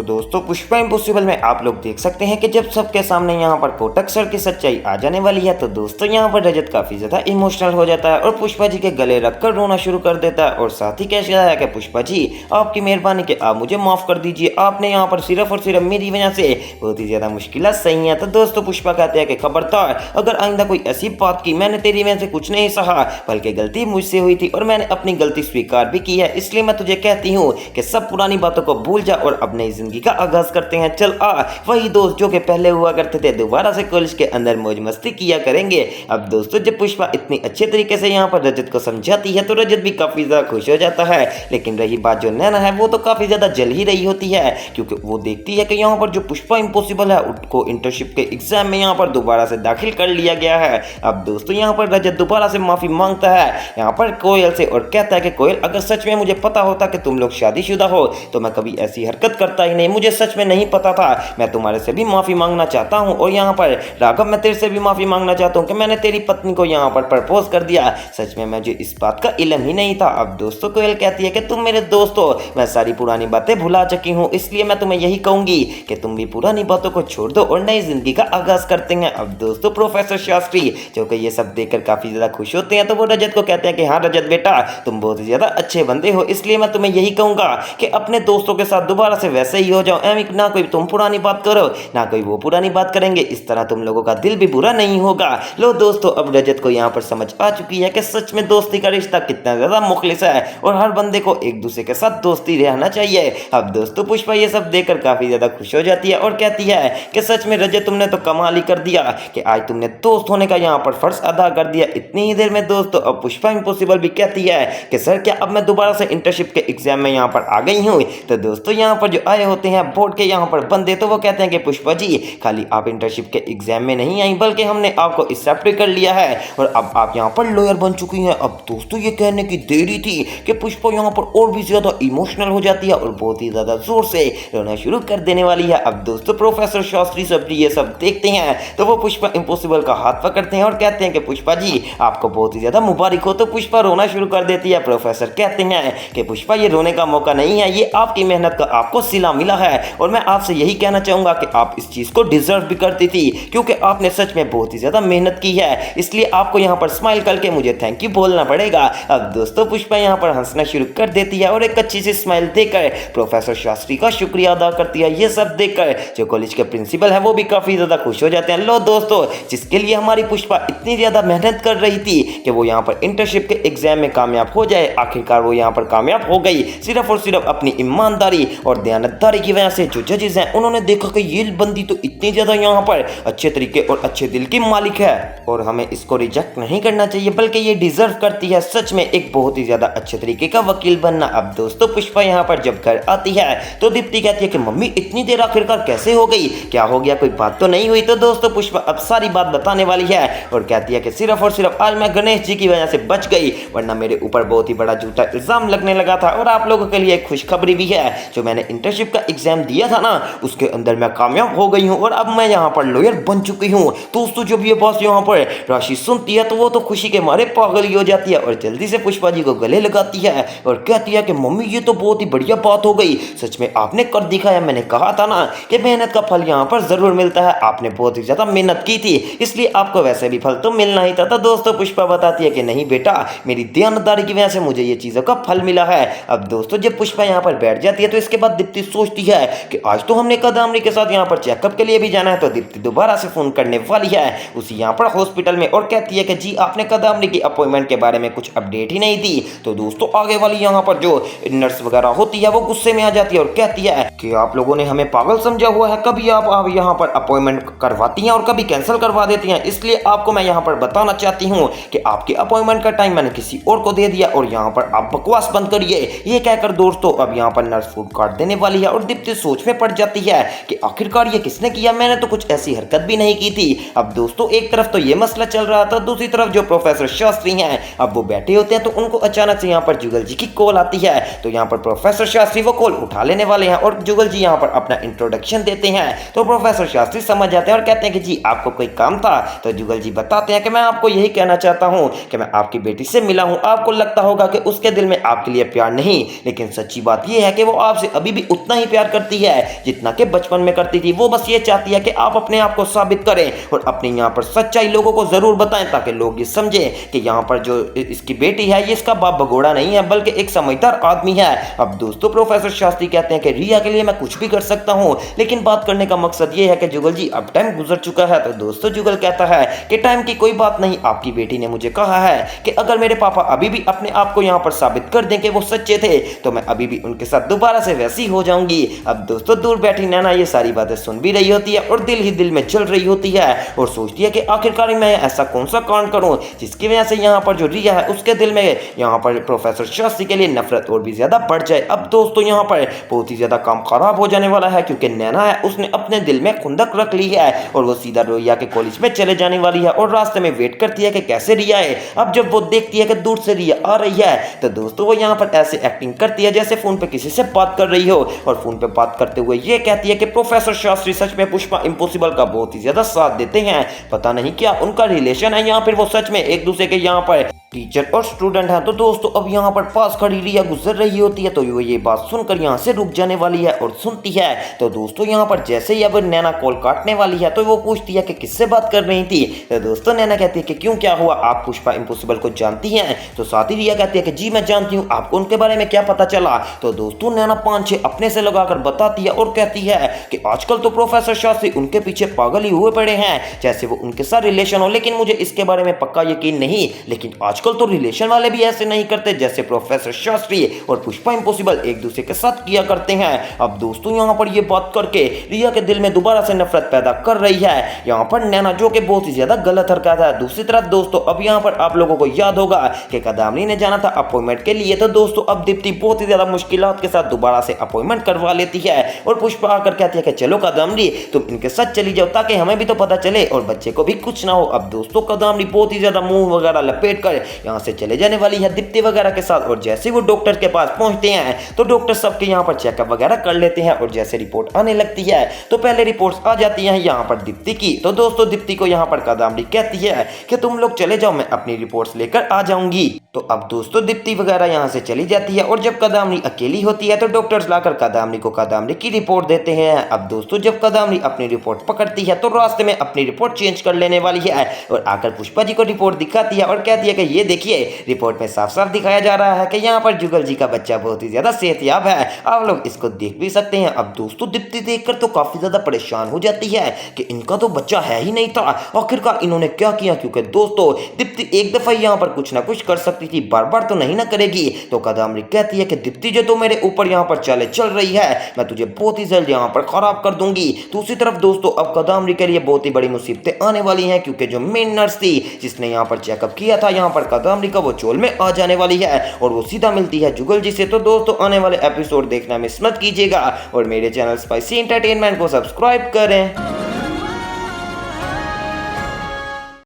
दोस्तों पुष्पा इम्पॉसिबल में आप लोग देख सकते हैं कि जब सबके सामने यहाँ पर कोटक सर की सच्चाई आ जाने वाली है तो दोस्तों यहाँ पर रजत काफी ज्यादा इमोशनल हो जाता है और पुष्पा जी के गले रखकर रोना शुरू कर देता है और साथ ही कहता है कि पुष्पा जी आपकी मेहरबानी कि आप मुझे माफ कर दीजिए, आपने यहाँ पर सिर्फ और सिर्फ मेरी वजह से बहुत ही ज्यादा मुश्किल सही है। तो दोस्तों पुष्पा कहते हैं कि खबरदार, अगर आइंदा कोई ऐसी बात की, मैंने तेरी वजह से कुछ नहीं सहा बल्कि गलती मुझसे हुई थी और मैंने अपनी गलती स्वीकार भी की है, इसलिए मैं तुझे कहती हूँ कि सब पुरानी बातों को भूल जा और अब नई जिंदगी का आगाज करते हैं। चल आ, वही दोस्त जो कि पहले हुआ करते थे दोबारा से कॉलेज के अंदर मौज मस्ती किया करेंगे। अब दोस्तों जब पुष्पा इतनी अच्छे तरीके से यहाँ पर रजत को समझाती है तो रजत भी काफी ज्यादा खुश हो जाता है, लेकिन रही बात जो नैना है वो तो काफी ज्यादा जल ही रही होती है क्योंकि वो देखती है कि यहाँ पर जो पुष्पा इम्पॉसिबल है उसको इंटर्नशिप के एग्जाम में यहाँ पर दोबारा से दाखिल कर लिया गया है। अब दोस्तों यहाँ पर रजत दोबारा से माफी मांगता है यहाँ पर कोयल से और कहता है कि कोयल, अगर सच में मुझे पता होता कि तुम लोग शादीशुदा हो तो मैं कभी ऐसी हरकत करता ही नहीं, मुझे सच में नहीं पता था। मैं तुम्हारे से भी माफी मांगना चाहता हूँ और यहाँ पर राघव मैं तेरे से भी माफी मांगना चाहता हूँ कि मैंने तेरी पत्नी को यहाँ पर प्रपोज कर दिया, सच में मुझे इस बात का इल्म ही नहीं था। अब दोस्तों कोयल कहती है कि तुम मेरे दोस्त हो, मैं सारी पुरानी बातें भुला चुकी हूँ, इसलिए मैं तुम्हें यही कहूंगी कि तुम भी पुरानी बातों को छोड़ दो और नई जिंदगी का आगाज करते हैं। अब दोस्तों प्रोफेसर शास्त्री जो कि ये सब देखकर काफी ज्यादा खुश होते हैं तो वो रजत को कहते हैं कि हाँ रजत बेटा, तुम बहुत ही ज्यादा अच्छे बंदे हो, इसलिए मैं तुम्हें यही कहूंगा कि अपने दोस्तों के साथ दोबारा से वैसे ही हो जाओ, ना कोई तुम पुरानी बात करो ना कोई वो पुरानी बात करेंगे, इस तरह तुम लोगों का दिल भी बुरा नहीं होगा। लो दोस्तों अब रजत को यहाँ पर समझ आ चुकी है कि सच में दोस्ती का रिश्ता कितना ज्यादा मुखलिस है और हर बंदे को एक दूसरे के साथ दोस्ती रहना चाहिए। अब दोस्तों पुष्पा ये सब देखकर काफी ज्यादा खुश हो जाती है और कहती है कि सच में रजत तुमने तो कमाल ही कर दिया कि आज तुमने दोस्त होने का यहाँ पर फर्ज अदा कर दिया इतनी ही देर में। दोस्तों अब पुष्पा इम्पॉसिबल भी कहती है कि सर क्या अब मैं दोबारा से इंटर्नशिप के एग्जाम में यहाँ पर आ गई हूँ। तो दोस्तों यहाँ पर जो आए होते हैं बोर्ड के यहाँ पर बंदे तो वो कहते हैं कि पुष्पा जी खाली आप इंटर्नशिप के एग्जाम में नहीं आई बल्कि हमने आपको एक्सेप्ट कर लिया है और अब आप यहाँ पर लॉयर बन चुकी हैं। अब दोस्तों ये कहने की देरी थी कि पुष्पा यहाँ पर और भी ज्यादा इमोशनल हो जाती है और बहुत ही ज्यादा जोर से रोना शुरू कर देने वाली है। अब दोस्तों प्रोफेसर शास्त्री सब ये सब देखते हैं तो वो पुष्पा इम्पॉसिबल का हाथ पकड़ते हैं और कहते हैं कि पुष्पा जी आपको बहुत ही ज्यादा मुबारक हो। तो पुष्पा रोना शुरू कर देती है। प्रोफेसर कहते हैं कि पुष्पा ये रोने का मौका नहीं है, ये आपकी मेहनत का आपको सिला मिला है और मैं आपसे यही कहना चाहूंगा कि आप इस चीज को डिजर्व भी करती थी क्योंकि आपने सच में बहुत ही ज्यादा मेहनत की है, इसलिए आपको यहाँ पर स्माइल करके मुझे थैंक यू बोलना पड़ेगा। अब दोस्तों पुष्पा यहाँ पर हंसना शुरू कर देती है और एक अच्छी सी स्माइल देकर प्रोफेसर शास्त्री का शुक्रिया अदा करती है। ये सब देखकर जो कॉलेज के प्रिंसिपल है वो भी काफी ज्यादा खुश हो जाते हैं। लो दोस्तों जिसके लिए हमारी पुष्पा इतनी ज्यादा मेहनत कर रही थी कि वो यहाँ पर इंटर्नशिप के एग्जाम में कामयाब हो जाए, आखिरकार वो यहाँ पर कामयाब हो गई सिर्फ और सिर्फ अपनी ईमानदारी और दयानतदारी की वजह से। जो जजेस हैं उन्होंने देखा कि ये बंदी तो इतनी ज्यादा यहाँ पर अच्छे तरीके और अच्छे दिल की मालिक है और हमें इसको रिजेक्ट नहीं करना चाहिए बल्कि ये डिजर्व करती है सच में एक बहुत ही ज्यादा अच्छे तरीके का वकील बनना। अब दोस्तों पुष्पा यहाँ पर जब घर आती है तो दीप्ति कहती है कि मम्मी इतनी देर आखिरकार कैसे हो गई, क्या हो गया, कोई बात तो नहीं हुई। तो दोस्तों पुष्पा अब सारी बात बताने वाली है और कहती है कि सिर्फ और सिर्फ आज मैं गणेश जी की वजह से बच गई, वरना मेरे ऊपर बहुत ही बड़ा झूठा इल्जाम लगने लगा था और आप लोगों के लिए एक खुशखबरी भी है, जो मैंने इंटर्नशिप का एग्जाम दिया था ना उसके अंदर मैं कामयाब हो गई हूँ और अब मैं यहाँ पर लॉयर बन चुकी हूँ। दोस्तों जब ये बात यहाँ पर राशि सुनती है तो वो तो खुशी के मारे पागल ही हो जाती है और जल्दी से पुष्पा जी को गले लगाती है और कहती है कि मम्मी ये तो बहुत ही बढ़िया बात हो गई, सच में आपने कर दिखाया, मैंने कहा था ना कि मेहनत का फल यहाँ पर जरूर मिलता है, आपने बहुत ही ज्यादा मेहनत की थी इसलिए आपको वैसे भी फल तो मिलना ही था। तो दोस्तों पुष्पा बताती है कि नहीं बेटा, मेरी दयानतदारी की वजह से मुझे ये चीजों का फल मिला है। अब दोस्तों जब पुष्पा यहाँ पर बैठ जाती है तो इसके बाद दीप्ति सोचती है कि आज तो हमने कदमनी के साथ यहाँ पर चेकअप के लिए भी जाना है। तो दीप्ति दोबारा से फोन करने वाली है उसी यहाँ पर हॉस्पिटल में और कहती है कि जी आपने कदमनी की अपॉइंटमेंट के बारे में कुछ अपडेट ही नहीं दी। तो दोस्तों आगे वाली यहाँ पर जो नर्स वगैरह होती है वो गुस्से में आ जाती है और कहती है कि आप लोगों ने हमें पागल समझा हुआ है, कभी आप यहाँ पर अपॉइंटमेंट करवाती हैं और कभी कैंसिल करवा देती हैं, इसलिए आपको मैं यहाँ पर बताना चाहती हूँ कि आपके अपॉइंटमेंट का टाइम मैंने किसी और को दे दिया और यहाँ पर आप बकवास बंद करिए। ये कहकर दोस्तों अब यहाँ पर नर्स फूड काट देने वाली है और दीप्ति सोच में पड़ जाती है कि आखिरकार ये किसने किया, मैंने तो कुछ ऐसी हरकत भी नहीं की थी। अब दोस्तों एक तरफ तो ये मसला चल रहा था, दूसरी तरफ जो प्रोफेसर शास्त्री हैं अब वो बैठे होते हैं तो उनको अचानक से यहाँ पर जुगल जी की कॉल आती है। तो यहाँ पर प्रोफेसर शास्त्री वो कॉल उठा लेने वाले हैं और जुगल जी यहाँ पर अपना इंट्रोडक्शन देते हैं। तो प्रोफेसर शास्त्री समझ जाते हैं और कहते हैं कि जी आपको कोई काम था। तो जुगल जी बताते हैं कि मैं आपको यही कहना चाहता हूँ कि मैं आपकी बेटी से मिला हूँ, आपको लगता होगा कि उसके दिल में आपके लिए प्यार नहीं, लेकिन सच्ची बात यह है कि वो आपसे अभी भी उतना ही ही प्यार करती है जितना कि बचपन में करती थी। वो बस ये चाहती है कि आप अपने आप को साबित करें और अपनी यहाँ पर सच्चाई लोगों को जरूर बताएं ताकि लोग ये समझें कि यहाँ पर जो इसकी बेटी है ये इसका बाप भगोड़ा नहीं है बल्कि एक समझदार आदमी है। अब दोस्तों प्रोफेसर शास्त्री कहते हैं कि रिया के लिए मैं कुछ भी कर सकता हूँ, लेकिन बात करने का मकसद ये है कि जुगल जी अब टाइम गुजर चुका है। तो दोस्तों जुगल कहता है कि टाइम की कोई बात नहीं, आपकी बेटी ने मुझे कहा है कि अगर मेरे पापा अभी भी अपने आप को यहाँ पर साबित कर दें कि वो सच्चे थे तो मैं अभी भी उनके साथ दोबारा से वैसी हो जाऊंगी। अब दोस्तों दूर बैठी नैना ये सारी बातें सुन भी रही होती है और दिल ही दिल में जल रही होती है और सोचती है कि आखिरकार मैं ऐसा कौन सा कांड करूं जिसकी वजह से यहाँ पर जो रिया है उसके दिल में यहाँ पर प्रोफेसर शास्त्री के लिए नफरत और भी ज्यादा बढ़ जाए। अब दोस्तों यहाँ पर बहुत ही ज्यादा काम खराब हो जाने वाला है क्योंकि नैना है उसने अपने दिल में खुंदक रख ली है और वो सीधा रिया के कॉलेज में चले जाने वाली है और रास्ते में वेट करती है कि कैसे रिया है। अब जब वो देखती है कि दूर से रिया आ रही है तो दोस्तों वो यहाँ पर ऐसे एक्टिंग करती है जैसे फोन पे किसी से बात कर रही हो और फोन पे बात करते हुए ये कहती है कि प्रोफेसर शास्त्री सच में पुष्पा इम्पॉसिबल का बहुत ही ज्यादा साथ देते हैं, पता नहीं क्या उनका रिलेशन है या फिर वो सच में एक दूसरे के यहाँ पर टीचर और स्टूडेंट हैं। तो दोस्तों अब यहाँ पर पास खड़ी रिया गुजर रही होती है तो वो ये बात सुनकर यहाँ से रुक जाने वाली है और सुनती है। तो दोस्तों यहाँ पर जैसे ही अब नैना कॉल काटने वाली है तो वो पूछती है कि किससे बात कर रही थी। तो दोस्तों नैना कहती है कि क्यों क्या हुआ, आप पुष्पा इम्पॉसिबल को जानती हैं। तो साथ ही रिया कहती है कि जी मैं जानती हूँ, आपको उनके बारे में क्या पता चला। तो दोस्तों नैना 5-6 अपने से लगाकर बताती है और कहती है कि आजकल तो प्रोफेसर शास्त्री उनके पीछे पागल ही हुए पड़े हैं जैसे वो उनके साथ रिलेशन हो, लेकिन मुझे इसके बारे में पक्का यकीन नहीं। लेकिन आजकल तो रिलेशन वाले भी ऐसे नहीं करते जैसे प्रोफेसर शास्त्री और पुष्पा इम्पॉसिबल एक दूसरे के साथ किया करते हैं। अब दोस्तों यहाँ पर ये बात करके रिया के दिल में दोबारा से नफरत पैदा कर रही है यहाँ पर नैना, जो कि बहुत ही ज्यादा गलत हरकत है। दूसरी तरफ दोस्तों अब यहाँ पर आप लोगों को याद होगा कि कदामनी ने जाना था अपॉइंटमेंट के लिए। तो दोस्तों अब दीप्ति बहुत ही ज्यादा मुश्किलात के साथ दोबारा से अपॉइंटमेंट करवा लेती है और पुष्पा आकर कहती है कि चलो कदामनी तुम इनके साथ चली जाओ ताकि हमें भी तो पता चले और बच्चे को भी कुछ ना हो। अब दोस्तों कदामनी बहुत ही ज्यादा मुंह वगैरह लपेट कर यहाँ से चले जाने वाली है दीप्ति वगैरह के साथ और जैसे वो डॉक्टर के पास पहुंचते हैं तो डॉक्टर सबके यहाँ पर चेकअप वगैरह कर लेते हैं और जैसे रिपोर्ट आने लगती है तो पहले रिपोर्ट्स आ जाती हैं यहाँ पर दीप्ति की। तो दोस्तों दीप्ति को यहाँ पर कदामनी कहती है कि तुम लोग चले जाओ, मैं अपनी रिपोर्ट्स लेकर आ जाऊंगी। तो अब दोस्तों दीप्ति वगैरह यहाँ से चली जाती है और जब कदामनी अकेली होती है तो डॉक्टर्स लाकर कदामनी को कदामनी की रिपोर्ट देते हैं। अब दोस्तों जब कदामनी अपनी रिपोर्ट पकड़ती है तो रास्ते में अपनी रिपोर्ट चेंज कर लेने वाली है और आकर पुष्पा जी को रिपोर्ट दिखाती है और कहती है कि ये देखिए रिपोर्ट में साफ साफ दिखाया जा रहा है कि यहाँ पर जुगल जी का बच्चा बहुत ही ज्यादा सेहतयाब है, आप लोग इसको देख भी सकते हैं। अब दोस्तों दीप्ति देखकर तो काफी ज्यादा परेशान हो जाती है कि इनका तो बच्चा है ही नहीं था, आखिरकार इन्होंने क्या किया। क्योंकि दोस्तों दीप्ति एक दफा यहाँ पर कुछ ना कुछ कर सकती थी, बार बार तो नहीं ना करेगी। तो कदामनी कहती है कि दीप्ति जो तो मेरे ऊपर यहाँ पर चाले चल रही है मैं तुझे बहुत ही जल्द यहाँ पर खराब कर दूंगी। दूसरी तरफ दोस्तों अब कदामनी के लिए बहुत ही बड़ी मुसीबतें आने वाली हैं क्योंकि जो मेन नर्स थी जिसने यहाँ पर चेकअप किया था यहाँ पर कदामनी का वो चोल में आ जाने वाली है और वो सीधा मिलती है जुगल जी से। तो दोस्तों आने वाले एपिसोड देखना मिस मत कीजिएगा और मेरे चैनल स्पाइसी एंटरटेनमेंट को सब्सक्राइब करें।